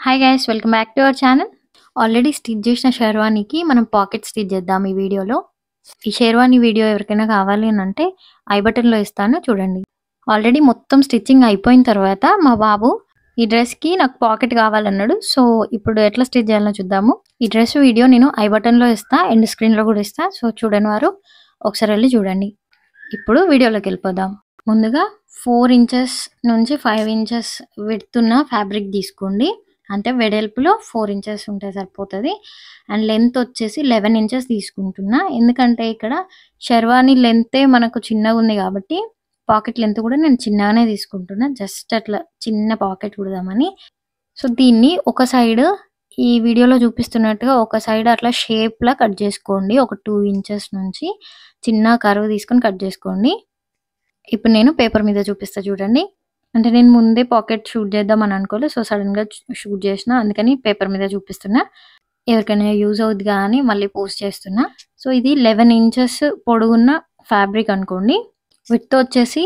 Hi guys, welcome back to our channel. Already stitch చేసిన షెర్వానీకి మనం pocket stitch చేద్దాం ఈ వీడియోలో. ఈ షెర్వానీ వీడియో ఎవరికైనా కావాలి అని అంటే ఐ బటన్లో ఇస్తాను చూడండి. ఆల్రెడీ మొత్తం స్టిచ్చింగ్ అయిపోయిన తర్వాత మా బాబు ఈ డ్రెస్కి నాకు పాకెట్ కావాలన్నాడు. సో ఇప్పుడు ఎట్లా స్టిచ్ చేయాలో చూద్దాము. ఈ డ్రెస్ వీడియో నేను ఐ బటన్లో ఇస్తా, ఎండ్ స్క్రీన్లో కూడా ఇస్తా. సో చూడని వారు ఒకసారి వెళ్ళి చూడండి. ఇప్పుడు వీడియోలోకి వెళ్ళిపోదాం. ముందుగా 4 ఇంచెస్ నుంచి 5 ఇంచెస్ విడ్త్ ఉన్న ఫ్యాబ్రిక్ తీసుకోండి. అంటే వెడల్పులో 4 ఇంచెస్ ఉంటే సరిపోతుంది. అండ్ లెంత్ వచ్చేసి 11 ఇంచెస్ తీసుకుంటున్నా. ఎందుకంటే ఇక్కడ షెర్వానీ లెంతే మనకు చిన్నగా ఉంది కాబట్టి పాకెట్ లెంత్ కూడా నేను చిన్నగానే తీసుకుంటున్నా. జస్ట్ అట్లా చిన్న పాకెట్ కుడదామని. సో దీన్ని ఒక సైడ్ ఈ వీడియోలో చూపిస్తున్నట్టుగా ఒక సైడ్ అట్లా షేప్లా కట్ చేసుకోండి. ఒక 2 ఇంచెస్ నుంచి చిన్న కర్వ్ తీసుకొని కట్ చేసుకోండి. ఇప్పుడు నేను పేపర్ మీద చూపిస్తా చూడండి. అంటే నేను ముందే పాకెట్ షూట్ చేద్దామని అనుకోలేదు. సో సడన్గా షూట్ చేసిన, అందుకని పేపర్ మీద చూపిస్తున్నా. ఎవరికైనా యూజ్ అవుద్ది కానీ మళ్ళీ పోస్ట్ చేస్తున్నా. సో ఇది 11 ఇంచెస్ పొడుగున్న ఫ్యాబ్రిక్ అనుకోండి. విడ్త్ వచ్చేసి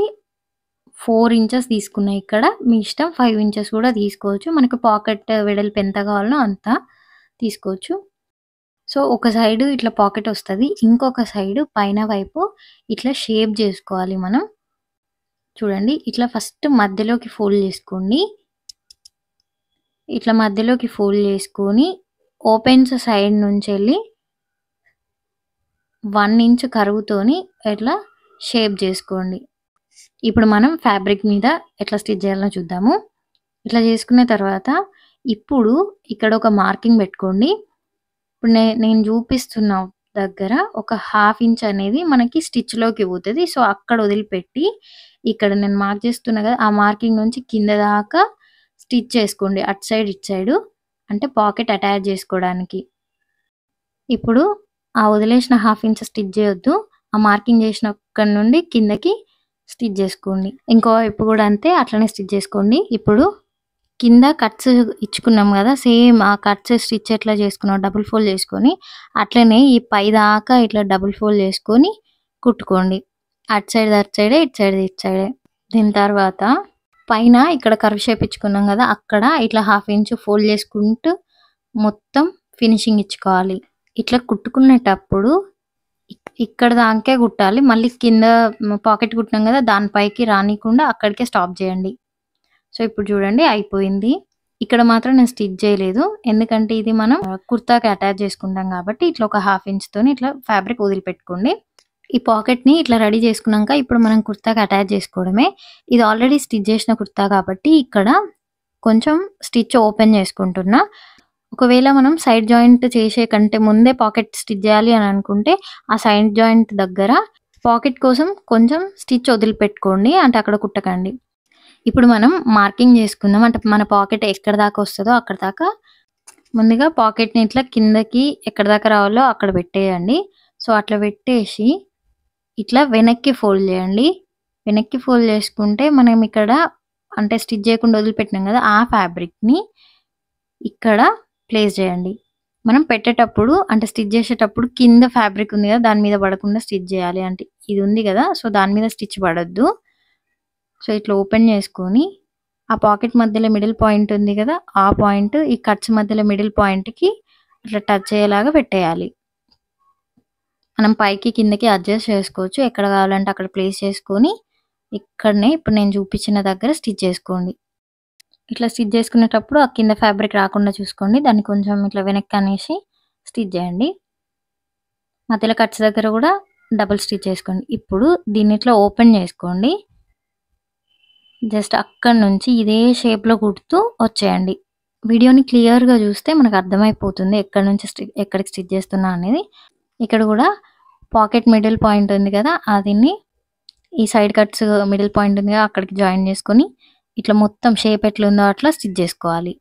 4 ఇంచెస్ తీసుకున్నా. ఇక్కడ మీ ఇష్టం 5 ఇంచెస్ కూడా తీసుకోవచ్చు. మనకు పాకెట్ వెడల్పు ఎంత కావాలో అంత తీసుకోవచ్చు. సో ఒక సైడ్ ఇట్లా పాకెట్ వస్తుంది, ఇంకొక సైడ్ పైన వైపు ఇట్లా షేప్ చేసుకోవాలి మనం. చూడండి, ఇట్లా ఫస్ట్ మధ్యలోకి ఫోల్డ్ చేసుకోండి. ఇట్లా మధ్యలోకి ఫోల్డ్ చేసుకొని ఓపెన్స్ సైడ్ నుంచి వెళ్ళి 1 ఇంచ్ కరువుతోని ఇట్లా షేప్ చేసుకోండి. ఇప్పుడు మనం ఫ్యాబ్రిక్ మీద ఎట్లా స్టిచ్ చేయాలో చూద్దాము. ఇట్లా చేసుకున్న తర్వాత ఇప్పుడు ఇక్కడ ఒక మార్కింగ్ పెట్టుకోండి. ఇప్పుడు నేను చూపిస్తున్న దగ్గర ఒక 1/2 ఇంచ్ అనేది మనకి స్టిచ్లోకి పోతుంది. సో అక్కడ వదిలిపెట్టి ఇక్కడ నేను మార్క్ చేస్తున్నా కదా, ఆ మార్కింగ్ నుంచి కింద దాకా స్టిచ్ చేసుకోండి. అటు సైడ్ ఇటు సైడు, అంటే పాకెట్ అటాచ్ చేసుకోవడానికి. ఇప్పుడు ఆ వదిలేసిన 1/2 ఇంచ్ స్టిచ్ చేయొద్దు. ఆ మార్కింగ్ చేసిన అక్కడ నుండి కిందకి స్టిచ్ చేసుకోండి. ఇంకో వైపు కూడా అంతే, అట్లనే స్టిచ్ చేసుకోండి. ఇప్పుడు కింద కట్స్ ఇచ్చుకున్నాం కదా, సేమ్ ఆ కట్స్ స్టిచ్ ఎట్లా చేసుకున్నాం డబుల్ ఫోల్డ్ చేసుకొని అట్లనే ఈ పై దాకా ఇట్లా డబుల్ ఫోల్డ్ చేసుకొని కుట్టుకోండి. అటు సైడ్ అటు సైడే, ఇటు సైడ్ ఇటు సైడే. దీని తర్వాత పైన ఇక్కడ కర్వ్ షేప్ ఇచ్చుకున్నాం కదా, అక్కడ ఇట్లా 1/2 ఇంచ్ ఫోల్డ్ చేసుకుంటూ మొత్తం ఫినిషింగ్ ఇచ్చుకోవాలి. ఇట్లా కుట్టుకునేటప్పుడు ఇక్కడ దాకే కుట్టాలి. మళ్ళీ కింద పాకెట్ కుట్టినాం కదా, దానిపైకి రానికుండా అక్కడికే స్టాప్ చేయండి. సో ఇప్పుడు చూడండి అయిపోయింది. ఇక్కడ మాత్రం నేను స్టిచ్ చేయలేదు, ఎందుకంటే ఇది మనం కుర్తాకి అటాచ్ చేసుకుంటాం కాబట్టి. ఇట్లా ఒక 1/2 ఇంచ్ తోని ఇట్లా ఫ్యాబ్రిక్ వదిలిపెట్టుకోండి. ఈ పాకెట్ని ఇట్లా రెడీ చేసుకున్నాక ఇప్పుడు మనం కుర్తాకి అటాచ్ చేసుకోవడమే. ఇది ఆల్రెడీ స్టిచ్ చేసిన కుర్తా కాబట్టి ఇక్కడ కొంచెం స్టిచ్ ఓపెన్ చేసుకుంటున్నా. ఒకవేళ మనం సైడ్ జాయింట్ చేసే కంటే ముందే పాకెట్ స్టిచ్ చేయాలి అని అనుకుంటే ఆ సైడ్ జాయింట్ దగ్గర పాకెట్ కోసం కొంచెం స్టిచ్ వదిలిపెట్టుకోండి, అంటే అక్కడ కుట్టకండి. ఇప్పుడు మనం మార్కింగ్ చేసుకుందాం. అంటే మన పాకెట్ ఎక్కడ దాకా వస్తుందో అక్కడ దాకా ముందుగా పాకెట్ని ఇట్లా కిందకి ఎక్కడ దాకా రావాలో అక్కడ పెట్టేయండి. సో అట్లా పెట్టేసి ఇట్లా వెనక్కి ఫోల్డ్ చేయండి. వెనక్కి ఫోల్డ్ చేసుకుంటే మనం ఇక్కడ అంటే స్టిచ్ చేయకుండా వదిలిపెట్టినాం కదా, ఆ ఫ్యాబ్రిక్ని ఇక్కడ ప్లేస్ చేయండి. మనం పెట్టేటప్పుడు అంటే స్టిచ్ చేసేటప్పుడు కింద ఫ్యాబ్రిక్ ఉంది కదా, దాని మీద పడకుండా స్టిచ్ చేయాలి. అంటే ఇది ఉంది కదా, సో దాని మీద స్టిచ్ పడొద్దు. సో ఇట్లా ఓపెన్ చేసుకొని ఆ పాకెట్ మధ్యలో మిడిల్ పాయింట్ ఉంది కదా, ఆ పాయింట్ ఈ కట్స్ మధ్యలో మిడిల్ పాయింట్కి అట్లా టచ్ అయ్యేలాగా పెట్టేయాలి. మనం పైకి కిందకి అడ్జస్ట్ చేసుకోవచ్చు, ఎక్కడ కావాలంటే అక్కడ ప్లేస్ చేసుకొని ఇక్కడనే ఇప్పుడు నేను చూపించిన దగ్గర స్టిచ్ చేసుకోండి. ఇట్లా స్టిచ్ చేసుకునేటప్పుడు ఆ కింద ఫ్యాబ్రిక్ రాకుండా చూసుకోండి. దాన్ని కొంచెం ఇట్లా వెనక్కి అనేసి స్టిచ్ చేయండి. మధ్యలో కట్స్ దగ్గర కూడా డబుల్ స్టిచ్ చేసుకోండి. ఇప్పుడు దీన్ని ఇట్లా ఓపెన్ చేసుకోండి. జస్ట్ అక్కడ నుంచి ఇదే షేప్లో కుడుతూ వచ్చేయండి. వీడియోని క్లియర్గా చూస్తే మనకు అర్థమైపోతుంది ఎక్కడి నుంచి ఎక్కడికి స్టిచ్ చేస్తున్నా అనేది. ఇక్కడ కూడా పాకెట్ మిడిల్ పాయింట్ ఉంది కదా, దీన్ని ఈ సైడ్ కట్స్ మిడిల్ పాయింట్ ఉంది కదా అక్కడికి జాయిన్ చేసుకొని ఇట్లా మొత్తం షేప్ ఎట్లుందో అట్లా స్టిచ్ చేసుకోవాలి.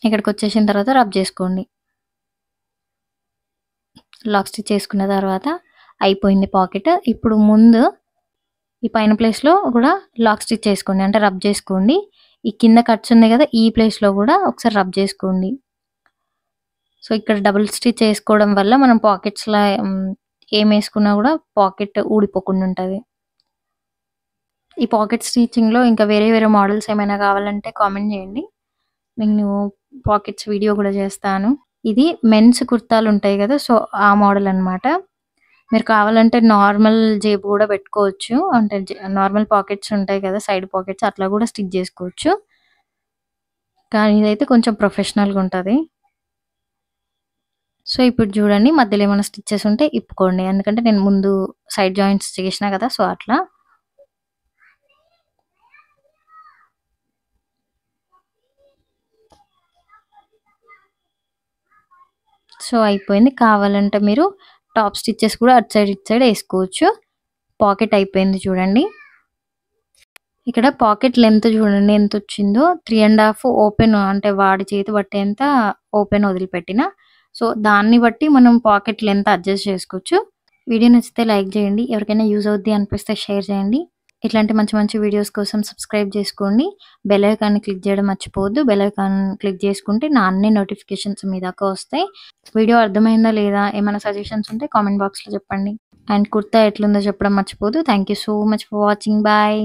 ఇక్కడికి వచ్చేసిన తర్వాత రబ్ చేసుకోండి. లాక్ స్టిచ్ చేసుకున్న తర్వాత అయిపోయింది పాకెట్. ఇప్పుడు ముందు ఈ పైన ప్లేస్లో కూడా లాక్ స్టిచ్ చేసుకోండి, అంటే రబ్ చేసుకోండి. ఈ కింద కట్స్ ఉంది కదా, ఈ ప్లేస్లో కూడా ఒకసారి రబ్ చేసుకోండి. సో ఇక్కడ డబుల్ స్టిచ్ చేసుకోవడం వల్ల మనం పాకెట్స్లో ఏం వేసుకున్నా కూడా పాకెట్ ఊడిపోకుండా ఉంటుంది. ఈ పాకెట్ స్టిచ్చింగ్‌లో ఇంకా వేరే వేరే మోడల్స్ ఏమైనా కావాలంటే కామెంట్ చేయండి. నేను పాకెట్స్ వీడియో కూడా చేస్తాను. ఇది మెన్స్ కుర్తాలుంటాయి గదా! సో, ఆ మోడల్ అన్నమాట. మీరు కావాలంటే నార్మల్ జేబు గూడా పెట్టుకోవచ్చు. అంటే నార్మల్ పాకెట్స్ ఉంటాయి కదా! సైడ్ పాకెట్స్ అట్లా గూడా స్టిచ్ జేసుకోవచ్చు. కానీ ఇదైతే కొంచెం ప్రొఫెషనల్‌గా ఉంటది. సో, ఇప్పుడు చూడండి మధ్యలో ఏమైనా స్టిచెస్ ఉంటే ఇప్పుకోండి. ఎందుకంటే నేను ముందు సైడ్ జాయింట్స్ చేసినా కదా! సో, అట్లా. సో, అయిపోయింది. కావాలంటే మీరు టాప్ స్టిచెస్ కూడా అటు సైడ్, ఇటు సైడ్ ఏసుకోవచ్చు. పాకెట్ అయిపోయింది చూడండి. ఇక్కడ పాకెట్ లెంత్ చూడండి ఎంతొచ్చిందో. 3 ½ ఓపెన్ అంటే వాడి చేతి పట్టేంత ఓపెన్ వదిలిపెట్టిన. సో, దాన్ని బట్టి మనం పాకెట్ లెంత్ అడ్జస్ట్ చేసుకోవచ్చు. వీడియో నచ్చితే లైక్ చేయండి. ఎవరికైనా యూజ్ అవుద్ది అనిపిస్తే షేర్ చేయండి. ఇట్లాంటి మంచి మంచి వీడియోస్ కోసం సబ్స్క్రైబ్ చేసుకోండి. బెల్ ఐకాన్‌ని క్లిక్ చేయడం మర్చిపోవద్దు. బెల్ ఐకాన్ క్లిక్ చేసుకుంటే నా అన్ని నోటిఫికేషన్స్ మీ దాకా వస్తాయి. వీడియో అర్థమైందా లేదా? ఏమైనా సజెషన్స్ ఉంటే కామెంట్ బాక్స్‌లో చెప్పండి. అండ్ కుర్తా ఎట్లుందో చెప్పడం మర్చిపోవద్దు. Thank you so much for watching. Bye.